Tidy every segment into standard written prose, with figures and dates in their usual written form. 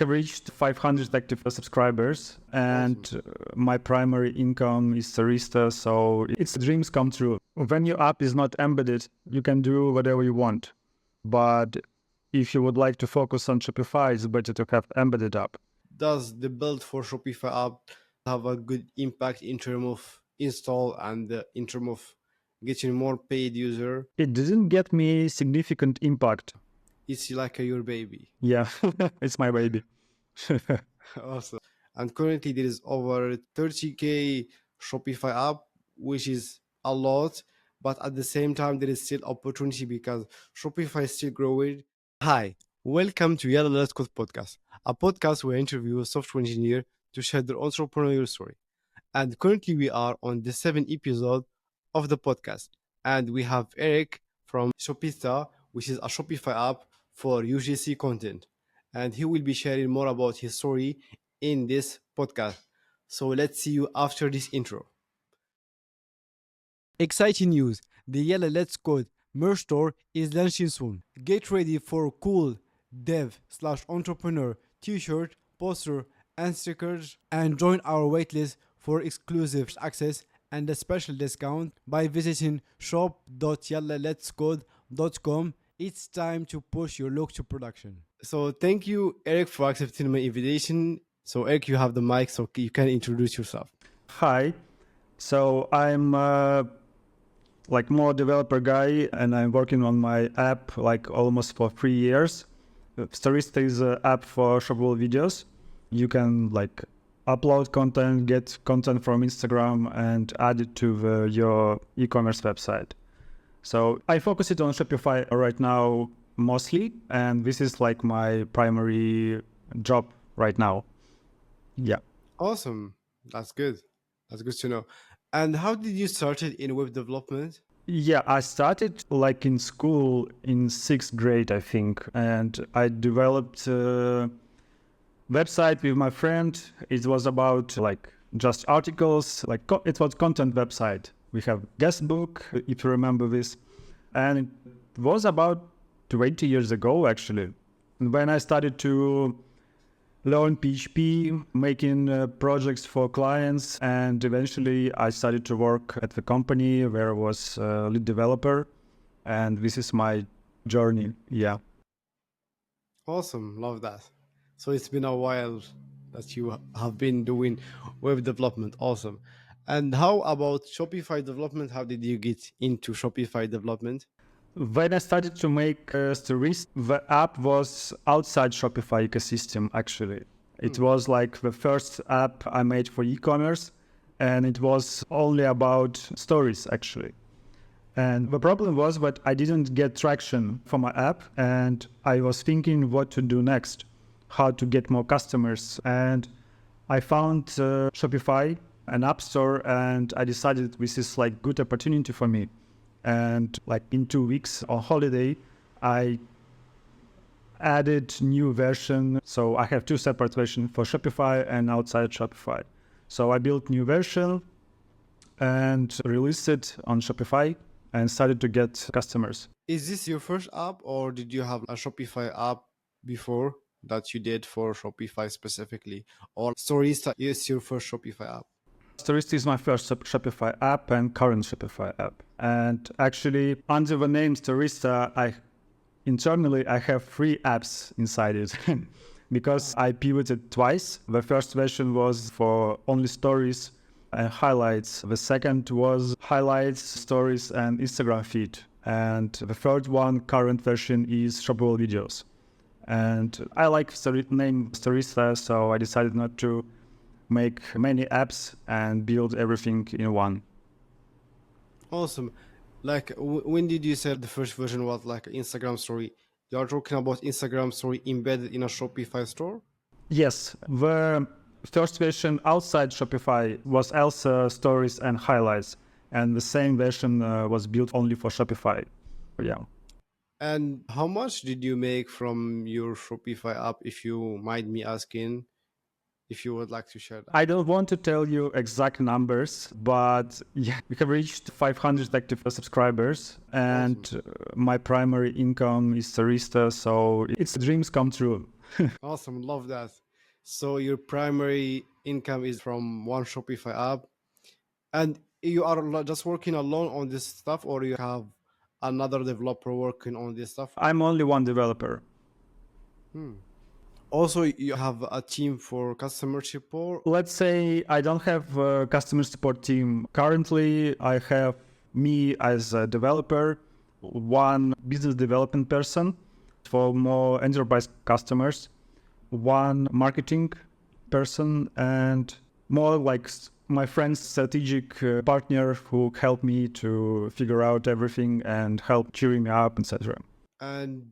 I've reached 500 active subscribers, and my primary income is Arista, so it's dreams come true. When your app is not embedded, you can do whatever you want. But if you would like to focus on Shopify, it's better to have embedded app. Does the build for Shopify app have a good impact in terms of install and in terms of getting more paid user? It didn't get me significant impact. It's like your baby. Yeah, it's my baby. Awesome. And currently there is over 30K Shopify app, which is a lot, but at the same time there is still opportunity because Shopify is still growing. Hi, welcome to Yalla Let's Code podcast, a podcast where I interview a software engineer to share their entrepreneurial story. And currently we are on the 7th episode of the podcast, and we have Eric from Shopista, which is a Shopify app for UGC content, and he will be sharing more about his story in this podcast. So let's see you after this intro. Exciting news! The Yalla Let's Code merch store is launching soon. Get ready for cool dev/entrepreneur t-shirt, poster, and stickers, and join our waitlist for exclusive access and a special discount by visiting shop.yallaletscode.com. It's time to push your look to production. So thank you, Eric, for accepting my invitation. So Eric, you have the mic, so you can introduce yourself. Hi. So I'm more developer guy, and I'm working on my app like almost for 3 years. Starista is an app for shoppable videos. You can upload content, get content from Instagram, and add it to your e-commerce website. So I focus it on Shopify right now mostly, and this is like my primary job right now. Yeah. Awesome. That's good. That's good to know. And how did you start it in web development? Yeah, I started like in school in 6th grade, I think, and I developed a website with my friend. It was about just articles, it was content website. We have guest book, if you remember this, and it was about 20 years ago actually. When I started to learn PHP, making projects for clients, and eventually I started to work at the company where I was lead developer, and this is my journey. Yeah. Awesome. Love that. So it's been a while that you have been doing web development. Awesome. And how about Shopify development? How did you get into Shopify development? When I started to make stories, the app was outside Shopify ecosystem, actually. It was like the first app I made for e-commerce, and it was only about stories, actually. And the problem was that I didn't get traction for my app, and I was thinking what to do next, how to get more customers. And I found Shopify, an app store, and I decided this is good opportunity for me. And in 2 weeks on holiday, I added new version. So I have 2 separate versions for Shopify and outside Shopify. So I built new version and released it on Shopify and started to get customers. Is this your first app, or did you have a Shopify app before that you did for Shopify specifically? Or Storista is your first Shopify app? Storista is my first Shopify app and current Shopify app. And actually, under the name Storista, internally I have 3 apps inside it because I pivoted twice. The first version was for only stories and highlights. The second was highlights, stories, and Instagram feed. And the third one, current version, is shoppable videos. And I like the name Storista, so I decided not to make many apps and build everything in one. Awesome. When did you say the first version was like an Instagram story? You are talking about Instagram story embedded in a Shopify store? Yes, the first version outside Shopify was also stories and highlights, and the same version was built only for Shopify. Yeah. And how much did you make from your Shopify app, if you mind me asking? If you would like to share that. I don't want to tell you exact numbers, but yeah, we have reached 500 active subscribers, and Awesome. my primary income is Arista, so it's dreams come true. Awesome, love that. So your primary income is from one Shopify app, and you are just working alone on this stuff, or you have another developer working on this stuff? I'm only one developer. Hmm. Also, you have a team for customer support. Let's say I don't have a customer support team. Currently, I have me as a developer, one business development person for more enterprise customers, one marketing person, and more like my friend's strategic partner who helped me to figure out everything and help cheering me up, etc. And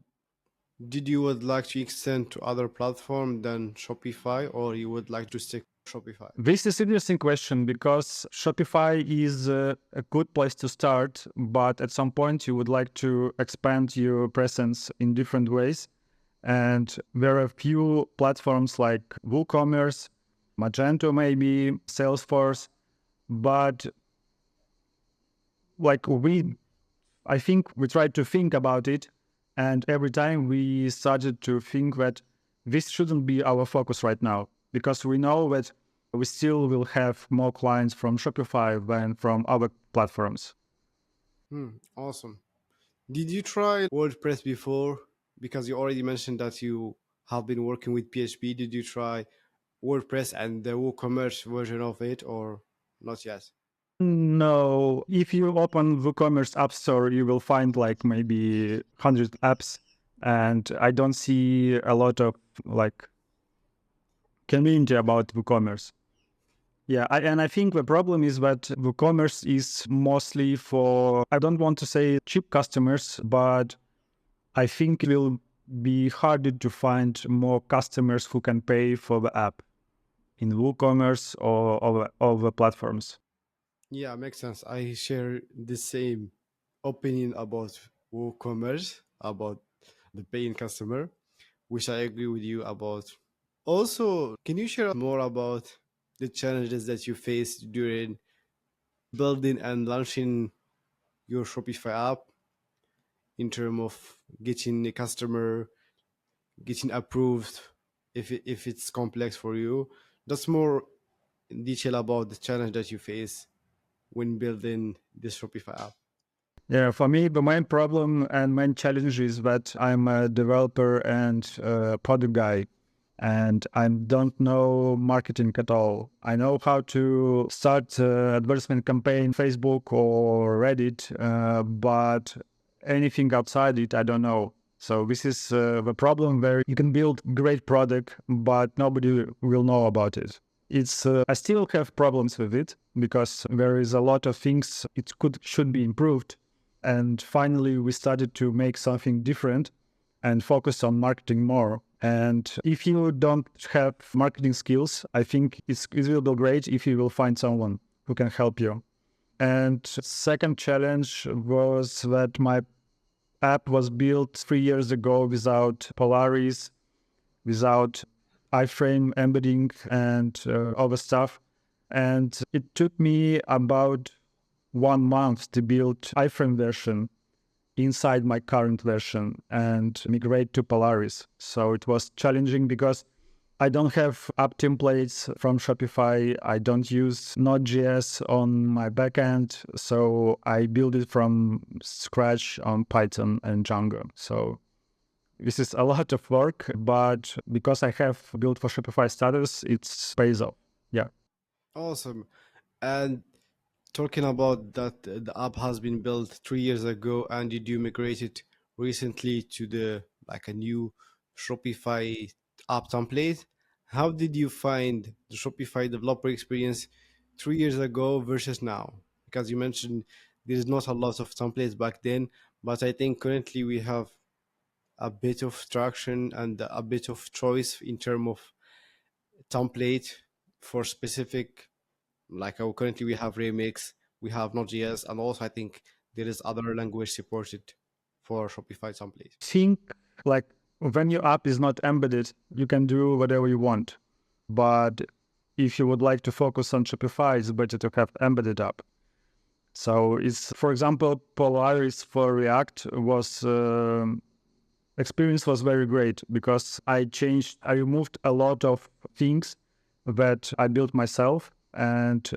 did you would like to extend to other platform than Shopify, or you would like to stick to Shopify? This is an interesting question because Shopify is a good place to start, but at some point you would like to expand your presence in different ways. And there are a few platforms like WooCommerce, Magento maybe, Salesforce, but like I think we tried to think about it, and every time we started to think that this shouldn't be our focus right now, because we know that we still will have more clients from Shopify than from other platforms. Awesome. Did you try WordPress before? Because you already mentioned that you have been working with PHP. Did you try WordPress and the WooCommerce version of it, or not yet? No, if you open WooCommerce App Store, you will find like maybe 100 apps, and I don't see a lot of like community about WooCommerce. Yeah, and I think the problem is that WooCommerce is mostly for, I don't want to say cheap customers, but I think it will be harder to find more customers who can pay for the app in WooCommerce or other platforms. Yeah, makes sense. I share the same opinion about WooCommerce, about the paying customer, which I agree with you about. Also, can you share more about the challenges that you faced during building and launching your Shopify app in terms of getting a customer, getting approved, if it's complex for you? That's more in detail about the challenge that you face when building this Shopify app. Yeah, for me, the main problem and main challenge is that I'm a developer and product guy, and I don't know marketing at all. I know how to start advertisement campaign, Facebook or Reddit, but anything outside it, I don't know. So this is the problem where you can build great product, but nobody will know about it. It's I still have problems with it because there is a lot of things should be improved. And finally, we started to make something different and focus on marketing more. And if you don't have marketing skills, I think it will be great if you will find someone who can help you. And second challenge was that my app was built 3 years ago without Polaris, without iframe embedding and other stuff. And it took me about 1 month to build iframe version inside my current version and migrate to Polaris. So it was challenging because I don't have app templates from Shopify. I don't use Node.js on my backend. So I build it from scratch on Python and Django. So this is a lot of work, but because I have built for Shopify status, it pays off. Yeah. Awesome. And talking about that, the app has been built 3 years ago, and did you migrate it recently to the like a new Shopify app template? How did you find the Shopify developer experience 3 years ago versus now? Because you mentioned there's not a lot of templates back then, but I think currently we have a bit of traction and a bit of choice in terms of template for specific, like currently we have Remix, we have Node.js, and also I think there is other language supported for Shopify template. Think like when your app is not embedded, you can do whatever you want. But if you would like to focus on Shopify, it's better to have embedded app. So it's, for example, Polaris for React was experience was very great because I removed a lot of things that I built myself, and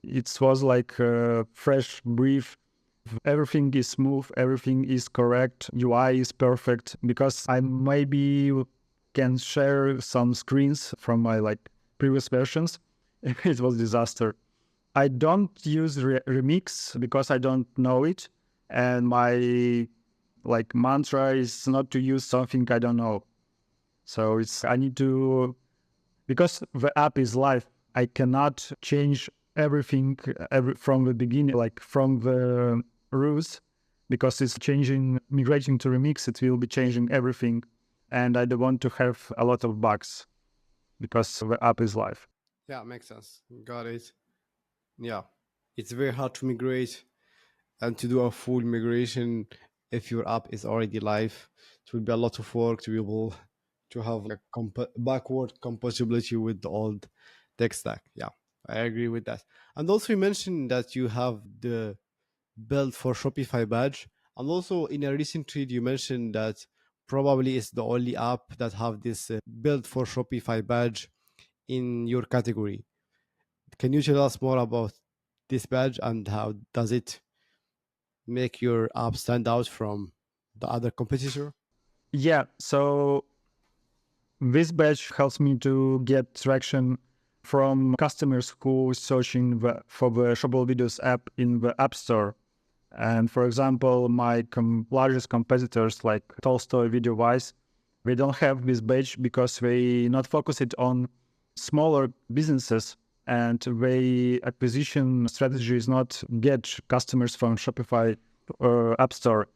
it was like a fresh brief. Everything is smooth, everything is correct, UI is perfect, because I maybe can share some screens from my like previous versions. It was disaster. I don't use Remix because I don't know it, and my like mantra is not to use something I don't know. So I need to, because the app is live, I cannot change everything from the beginning, like from the rules, because it's changing, migrating to Remix, it will be changing everything. And I don't want to have a lot of bugs because the app is live. Yeah, makes sense. Got it. Yeah, it's very hard to migrate and to do a full migration if your app is already live. It will be a lot of work to be able to have like backward compatibility with the old tech stack. Yeah, I agree with that. And also, you mentioned that you have the build for Shopify badge, and also in a recent tweet, you mentioned that probably it's the only app that have this build for Shopify badge in your category. Can you tell us more about this badge and how does it make your app stand out from the other competitor? Yeah, so this badge helps me to get traction from customers who searching for the shoppable videos app in the App Store. And for example, my largest competitors like Tolstoy, VideoWise, they don't have this badge because they not focus it on smaller businesses, and their acquisition strategy is not get customers from Shopify or App Store.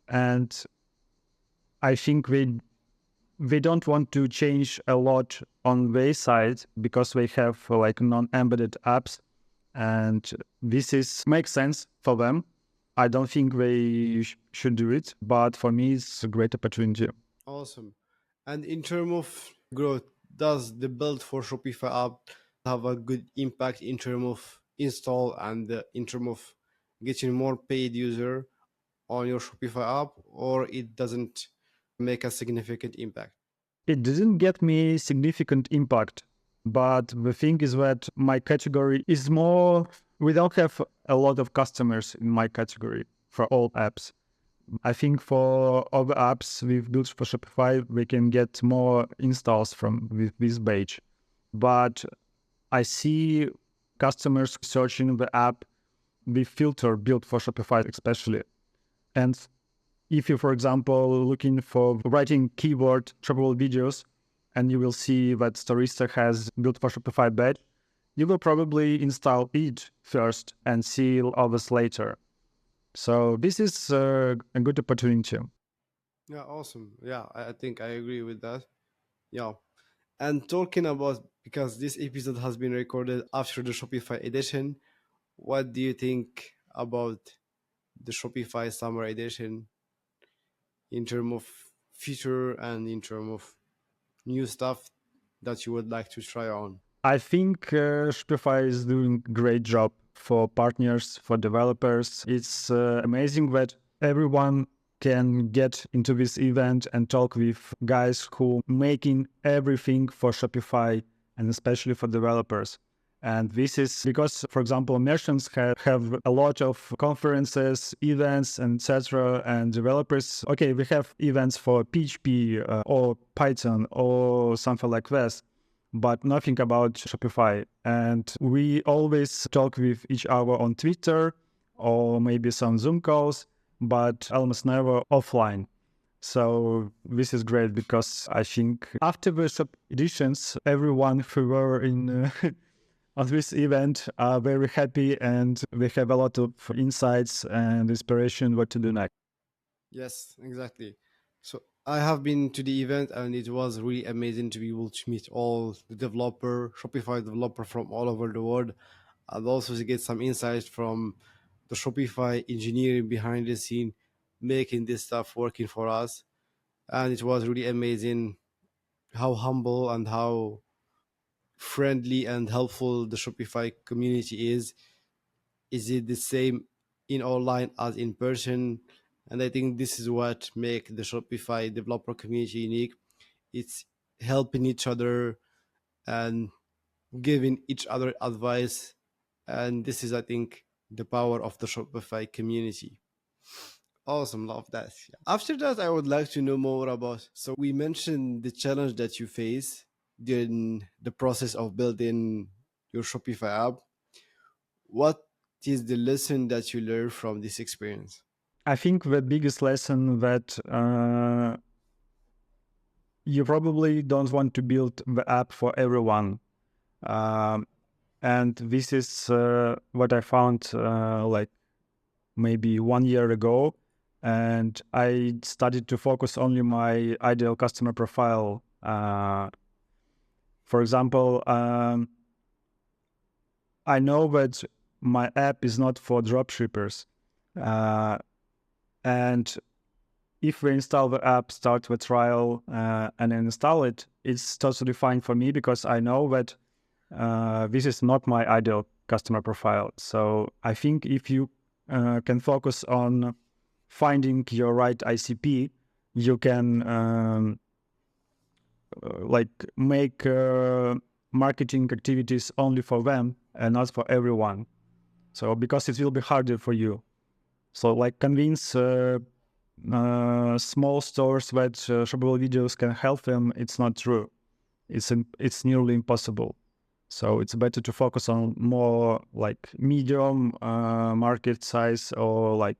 And I think they don't want to change a lot on their side because they have like non-embedded apps, and this is makes sense for them. I don't think they should do it, but for me, it's a great opportunity. Awesome. And in terms of growth, does the build for Shopify app have a good impact in terms of install and in terms of getting more paid user on your Shopify app, or it doesn't make a significant impact? It didn't get me significant impact, but the thing is that my category is more. We don't have a lot of customers in my category for all apps. I think for other apps we've built for Shopify, we can get more installs from with this page. But I see customers searching the app with filter built for Shopify especially. And if you, for example, looking for writing keyword shoppable videos, and you will see that Storista has built for Shopify badge, you will probably install it first and see others later. So this is a good opportunity. Yeah, awesome. Yeah, I think I agree with that. Yeah. And talking about, because this episode has been recorded after the Shopify edition, what do you think about the Shopify Summer Edition in terms of feature and in terms of new stuff that you would like to try on? I think Shopify is doing a great job for partners, for developers. It's amazing that everyone can get into this event and talk with guys who making everything for Shopify, and especially for developers. And this is because, for example, merchants have a lot of conferences, events, and etc. And developers, okay, we have events for PHP or Python or something like this, but nothing about Shopify. And we always talk with each other on Twitter or maybe some Zoom calls, but almost never offline. So this is great because I think after the shop editions, everyone who were in on this event are very happy, and we have a lot of insights and inspiration what to do next. Yes, exactly. So I have been to the event and it was really amazing to be able to meet all the Shopify developer from all over the world, and also to get some insights from the Shopify engineering behind the scene, making this stuff working for us. And it was really amazing how humble and how friendly and helpful the Shopify community is. Is it the same in online as in person? And I think this is what make the Shopify developer community unique. It's helping each other and giving each other advice. And this is, I think, the power of the Shopify community. Awesome, love that. After that, I would like to know more about. So we mentioned the challenge that you face during the process of building your Shopify app. What is the lesson that you learned from this experience? I think the biggest lesson that you probably don't want to build the app for everyone. And this is what I found like maybe 1 year ago. And I started to focus only my ideal customer profile. For example, I know that my app is not for dropshippers. And if we install the app, start the trial, and then install it, it's totally fine for me because I know that this is not my ideal customer profile. So I think if you can focus on finding your right ICP, you can like make marketing activities only for them and not for everyone. So because it will be harder for you. So like convince small stores that shoppable videos can help them. It's not true. It's nearly impossible. So it's better to focus on more like medium market size or like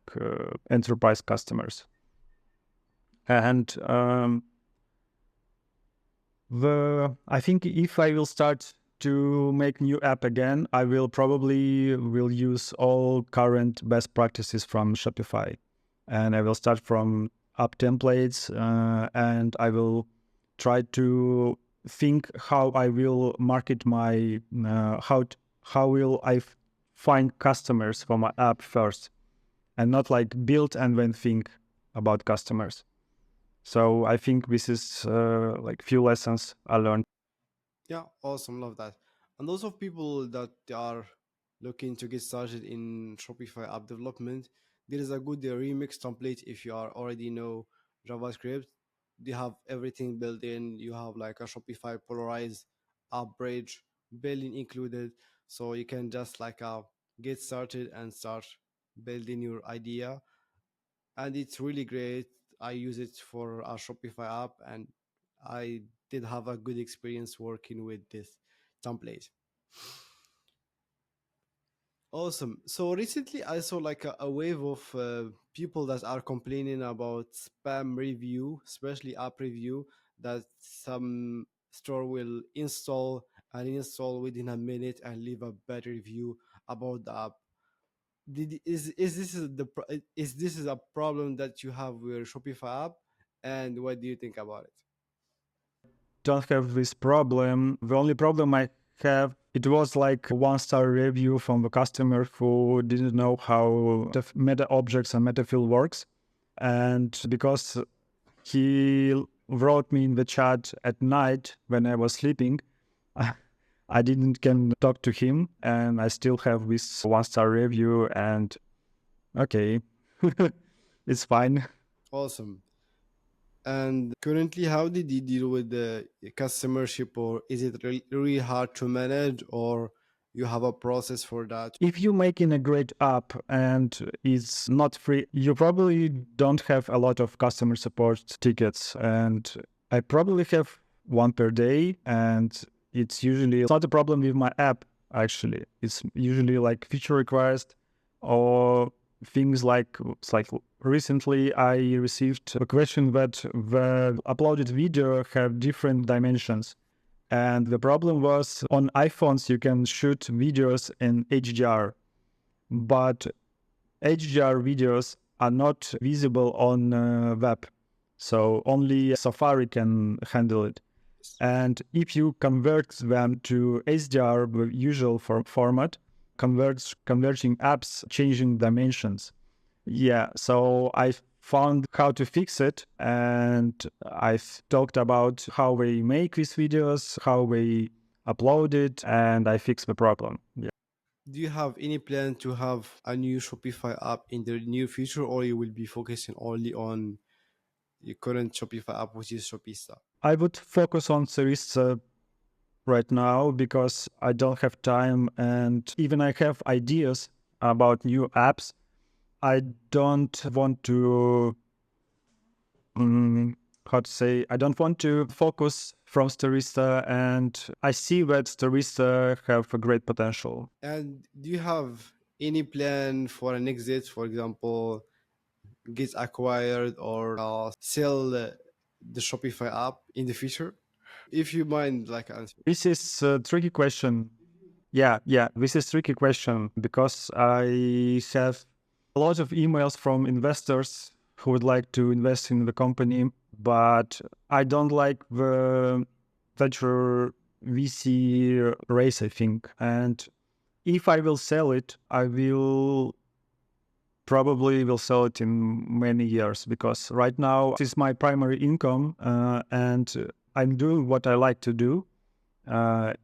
enterprise customers. And I think if I will start to make new app again, I will probably will use all current best practices from Shopify, and I will start from app templates, and I will try to think how I will market my how will I find customers for my app first, and not like build and then think about customers. So I think this is like few lessons I learned. Yeah, awesome, love that. And those of people that are looking to get started in Shopify app development, there is a good remix template if you are already know JavaScript. They have everything built in. You have like a Shopify polarized app bridge building included, so you can just like get started and start building your idea. And it's really great. I use it for a Shopify app, and I did have a good experience working with this template. Awesome. So recently I saw like a wave of people that are complaining about spam review, especially app review, that some store will install and install within a minute and leave a bad review about the app. Is this is this is a problem that you have with your Shopify app, and what do you think about it? Don't have this problem. The only problem I have, it was like a 1-star review from the customer who didn't know how the meta objects and meta field works. And because he wrote me in the chat at night when I was sleeping, I didn't can talk to him, and I still have this 1-star review, and okay, it's fine. Awesome. And currently, how did you deal with the customer support? Is it really hard to manage, or you have a process for that? If you're making a great app and it's not free, you probably don't have a lot of customer support tickets. And I probably have one per day. And it's not a problem with my app, actually. It's usually like feature request or things like, it's like recently I received a question that the uploaded video have different dimensions. And the problem was on iPhones, you can shoot videos in HDR, but HDR videos are not visible on web. So only Safari can handle it. And if you convert them to HDR, the usual format, converging apps, changing dimensions. Yeah, so I found how to fix it, and I've talked about how we make these videos, how we upload it, and I fixed the problem. Yeah. Do you have any plan to have a new Shopify app in the near future, or you will be focusing only on your current Shopify app, which is Shopista? I would focus on Sarista right now because I don't have time, and even I have ideas about new apps. I don't want to, how to say, I don't want to focus from Starista, and I see that Starista have a great potential. And do you have any plan for an exit, for example, get acquired or sell the Shopify app in the future? If you mind, like answer. This is a tricky question. Yeah, this is tricky question because I have a lot of emails from investors who would like to invest in the company, but I don't like the venture VC race, I think. And if I will sell it, I will probably will sell it in many years because right now this is my primary income, and I'm doing what I like to do.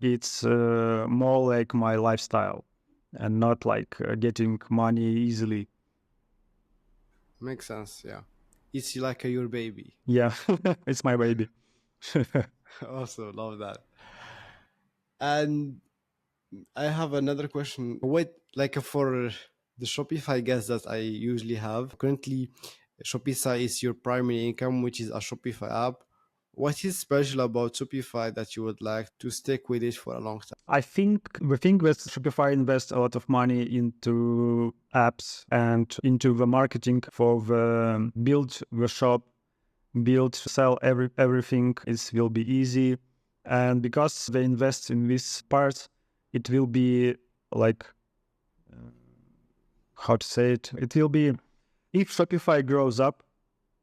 It's more like my lifestyle and not like getting money easily. Makes sense, yeah. It's like your baby. Yeah, it's my baby. Also, love that. And I have another question. What, like for the Shopify guests that I usually have, currently Shopify is your primary income, which is a Shopify app. What is special about Shopify that you would like to stick with it for a long time? I think the thing with Shopify invests a lot of money into apps and into the marketing for the build the shop, build, sell everything. It will be easy. And because they invest in this part, it will be like, how to say it? It will be, if Shopify grows up,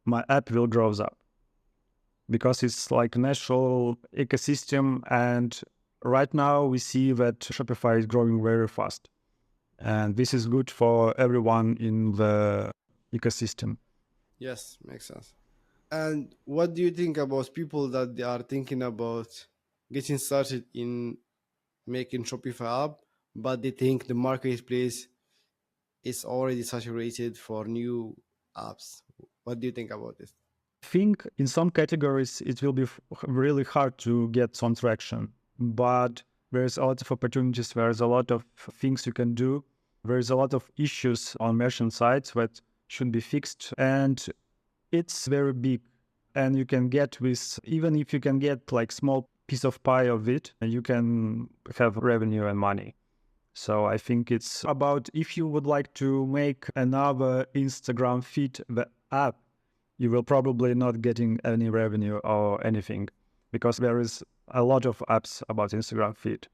my app will grows up because it's like a natural ecosystem. And right now we see that Shopify is growing very fast. And this is good for everyone in the ecosystem. Yes, makes sense. And what do you think about people that they are thinking about getting started in making Shopify app, but they think the marketplace is already saturated for new apps? What do you think about this? I think in some categories it will be really hard to get some traction, but there's a lot of opportunities. There's a lot of things you can do. There's a lot of issues on merchant sites that should be fixed, and it's very big. And you can get with, even if you can get like small piece of pie of it, you can have revenue and money. So I think it's about, if you would like to make another Instagram feed the app, you will probably not getting any revenue or anything because there is a lot of apps about Instagram feed.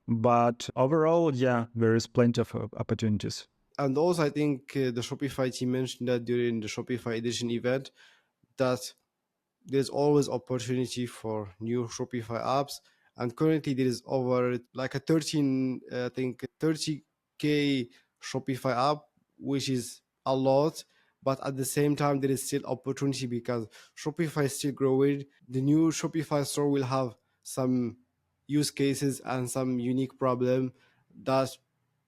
But overall, yeah, there is plenty of opportunities. And also, I think the Shopify team mentioned that during the Shopify edition event that there's always opportunity for new Shopify apps. And currently there is over like a 13, I think 30K Shopify app, which is a lot. But at the same time, there is still opportunity because Shopify is still growing. The new Shopify store will have some use cases and some unique problem that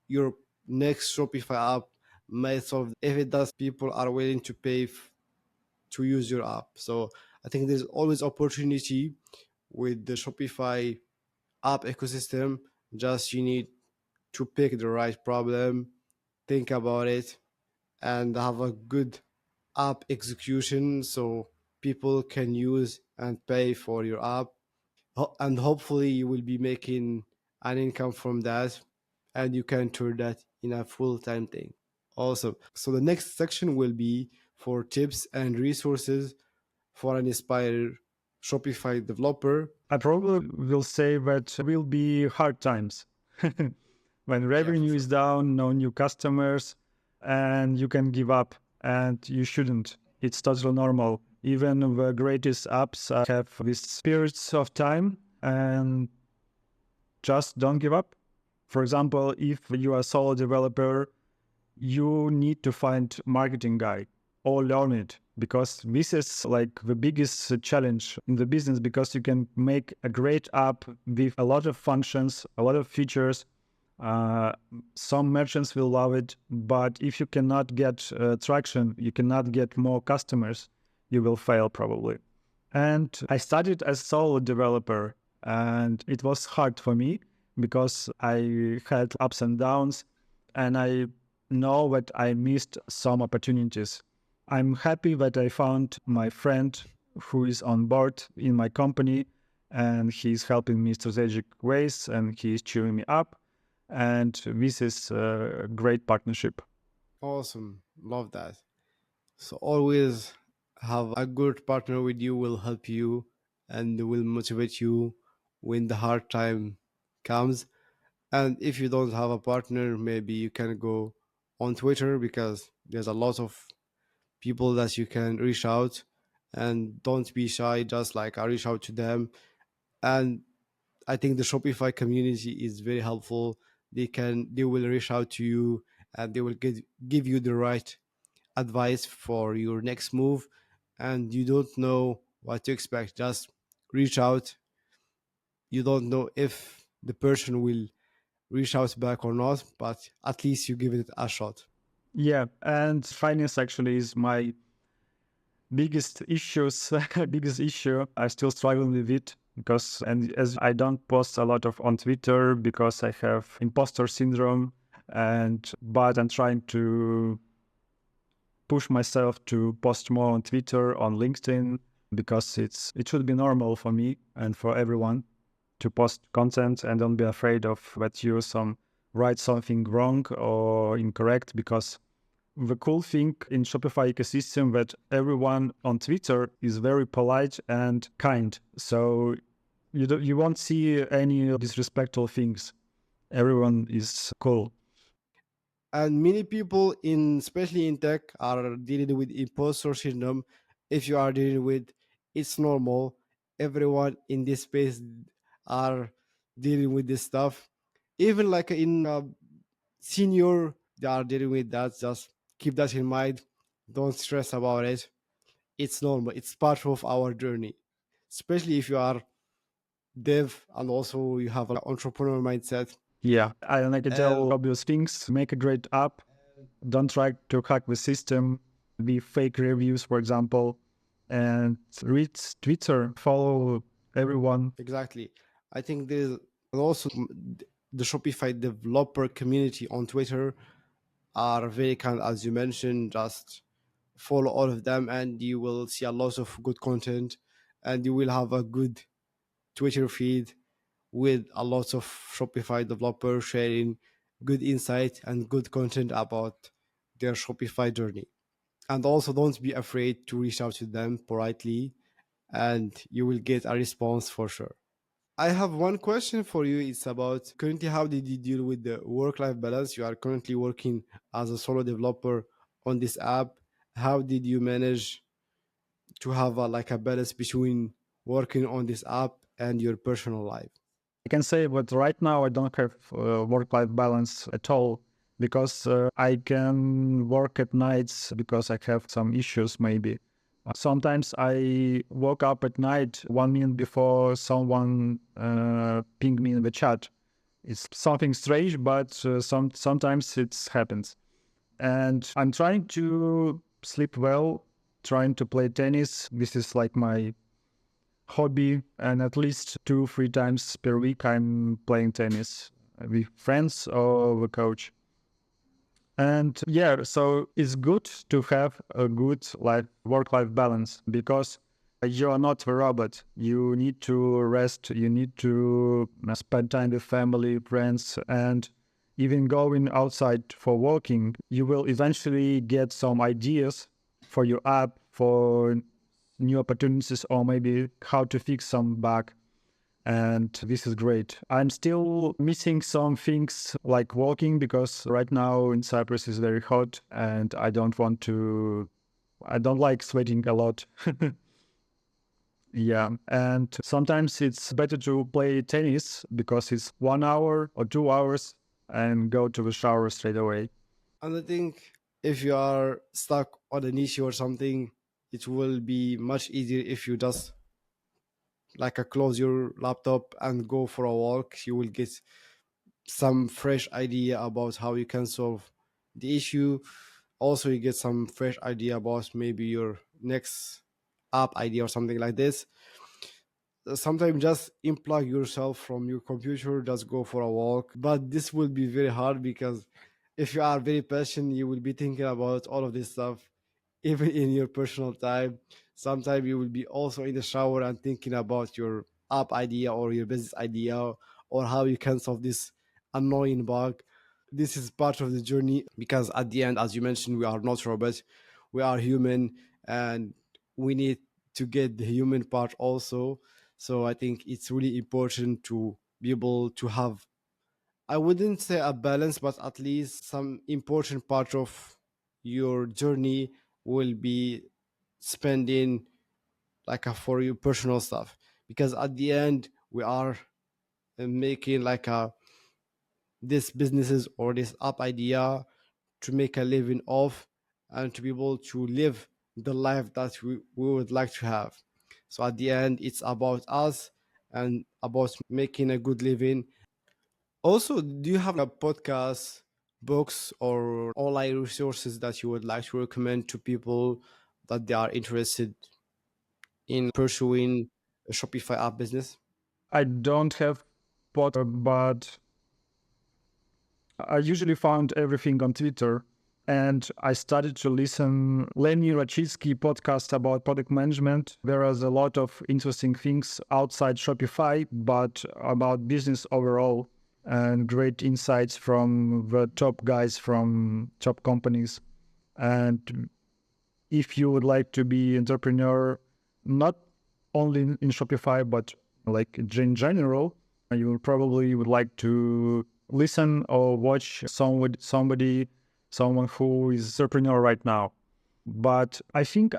your next Shopify app may solve if it does people are willing to pay to use your app. So I think there's always opportunity with the Shopify app ecosystem. Just you need to pick the right problem, think about it, and have a good app execution so people can use and pay for your app. And hopefully you will be making an income from that and you can turn that in a full-time thing. Awesome. So the next section will be for tips and resources for an inspired Shopify developer. I probably will say that will be hard times when Yeah, for revenue sure. is down, no new customers, and you can give up, and you shouldn't. It's totally normal. Even the greatest apps have these periods of time, and just don't give up. For example, if you are a solo developer, you need to find marketing guy or learn it, because this is like the biggest challenge in the business, because you can make a great app with a lot of functions, a lot of features, Uh, some merchants will love it, but if you cannot get traction, you cannot get more customers, you will fail probably. And I started as solo developer, and it was hard for me because I had ups and downs, and I know that I missed some opportunities. I'm happy that I found my friend who is on board in my company, and he's helping me strategic ways, and he's cheering me up, and this is a great partnership. Awesome. Love that. So always have a good partner with you will help you and will motivate you when the hard time comes. And if you don't have a partner, maybe you can go on Twitter because there's a lot of people that you can reach out, and don't be shy, just like I reach out to them. And I think the Shopify community is very helpful. They will reach out to you and they will give you the right advice for your next move. And you don't know what to expect, just reach out. You don't know if the person will reach out back or not, but at least you give it a shot. Yeah, and finance actually is my biggest issues biggest issue. I still struggle with it because, and as I don't post a lot of on Twitter because I have imposter syndrome, and but I'm trying to push myself to post more on Twitter, on LinkedIn, because it should be normal for me and for everyone to post content, and don't be afraid of that you write something wrong or incorrect. Because the cool thing in Shopify ecosystem that everyone on Twitter is very polite and kind. So you won't see any disrespectful things. Everyone is cool. And many people in especially in tech are dealing with imposter syndrome. If you are dealing with, it's normal. Everyone in this space are dealing with this stuff. Even like in senior, they are dealing with that. Just keep that in mind. Don't stress about it. It's normal. It's part of our journey, especially if you are dev and also you have an entrepreneur mindset. Yeah, I like to tell And obvious things. Make a great app. Don't try to hack the system. Be fake reviews, for example, and read Twitter. Follow everyone. exactly, I think there's and also the Shopify developer community on Twitter are very kind, as you mentioned. Just follow all of them, and you will see a lot of good content, and you will have a good Twitter feed with a lot of Shopify developers sharing good insight and good content about their Shopify journey. And also, don't be afraid to reach out to them politely, and you will get a response for sure. I have one question for you. It's about currently how did you deal with the work life balance? You are currently working as a solo developer on this app. How did you manage to have like a balance between working on this app and your personal life? I can say that right now I don't have work-life balance at all because I can work at nights because I have some issues maybe. Sometimes I woke up at night 1 minute before someone pinged me in the chat. It's something strange, but sometimes it happens. And I'm trying to sleep well, trying to play tennis. This is like my hobby, and at least 2 3 times per week I'm playing tennis with friends or with coach. And yeah, so it's good to have a good work-life balance because you are not a robot. You need to rest, you need to spend time with family, friends, and even going outside for walking. You will eventually get some ideas for your app, for new opportunities, or maybe how to fix some bug. And this is great. I'm still missing some things like walking because right now in Cyprus is very hot and I don't like sweating a lot. Yeah, and sometimes it's better to play tennis because it's 1 hour or 2 hours and go to the shower straight away. And I think if you are stuck on an issue or something, it will be much easier if you just like close your laptop and go for a walk. You will get some fresh idea about how you can solve the issue. Also, you get some fresh idea about maybe your next app idea or something like this. Sometimes just unplug yourself from your computer, just go for a walk, but this will be very hard because if you are very passionate you will be thinking about all of this stuff even in your personal time. Sometimes you will be also in the shower and thinking about your app idea or your business idea or how you can solve this annoying bug. This is part of the journey because at the end, as you mentioned, we are not robots, we are human, and we need to get the human part also. So I think it's really important to be able to have, I wouldn't say a balance, but at least some important part of your journey will be spending like a for your personal stuff, because at the end we are making like a this businesses or this app idea to make a living off and to be able to live the life that we would like to have. So at the end it's about us and about making a good living. Also, do you have a podcast, books, or online resources that you would like to recommend to people that they are interested in pursuing a Shopify app business? I don't have but I usually found everything on Twitter. And I started to listen Lenny Rachitsky podcast about product management. There is a lot of interesting things outside Shopify, but about business overall, and great insights from the top guys from top companies. And if you would like to be entrepreneur, not only in Shopify, but like in general, you will probably would like to listen or watch someone who is entrepreneur right now. But I think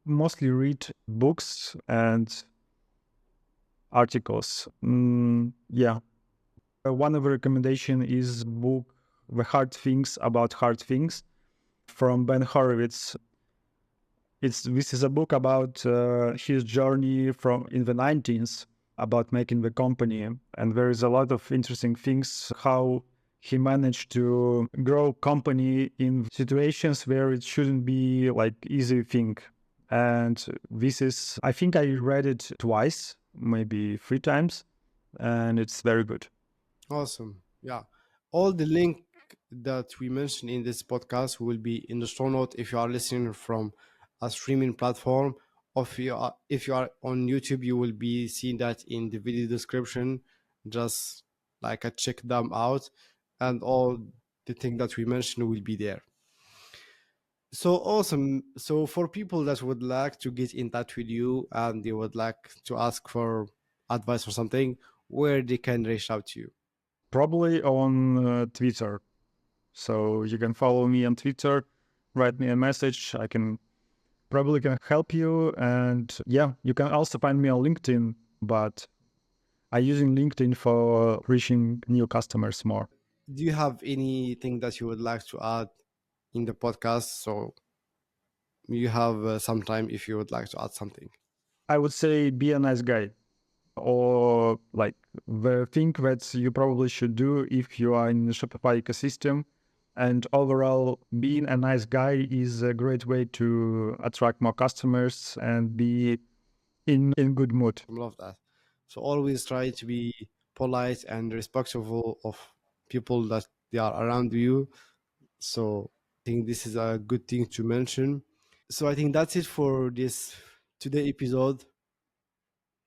mostly read books and articles. Yeah. One of the recommendation is book The Hard Things About Hard Things from Ben Horowitz. This is a book about his journey from in the 90s about making the company, and there is a lot of interesting things how he managed to grow company in situations where it shouldn't be like easy thing. And this is, I think I read it twice, maybe three times, and it's very good. Awesome. Yeah. All the link that we mentioned in this podcast will be in the show note if you are listening from a streaming platform. Or if you are on YouTube, you will be seeing that in the video description. Just like a check them out, and all the thing that we mentioned will be there. So awesome. So for people that would like to get in touch with you and they would like to ask for advice or something, where they can reach out to you. Probably on Twitter. So you can follow me on Twitter, write me a message. I can probably can help you. And yeah, you can also find me on LinkedIn, but I'm using LinkedIn for reaching new customers more. Do you have anything that you would like to add in the podcast? So you have some time if you would like to add something. I would say be a nice guy, or like the thing that you probably should do if you are in the Shopify ecosystem. And overall, being a nice guy is a great way to attract more customers and be in good mood. I love that. So always try to be polite and respectful of people that they are around you. So I think this is a good thing to mention. So I think that's it for this today episode.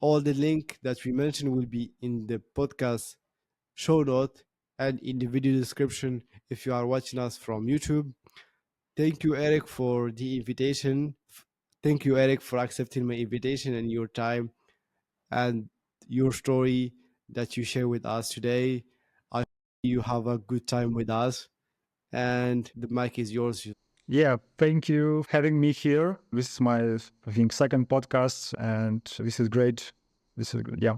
All the link that we mentioned will be in the podcast show note and in the video description if you are watching us from YouTube. Thank you, Eric, for the invitation. Thank you, Eric, for accepting my invitation and your time and your story that you share with us today. I hope you have a good time with us, and the mic is yours. Yeah, thank you for having me here. This is my, I think, second podcast, and this is great. This is good. Yeah.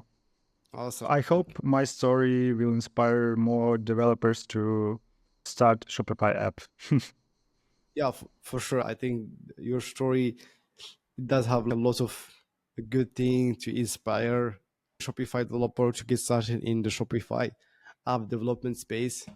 Awesome. I hope my story will inspire more developers to start Shopify app. Yeah, for sure. I think your story does have a lot of good thing to inspire Shopify developer to get started in the Shopify. app development space.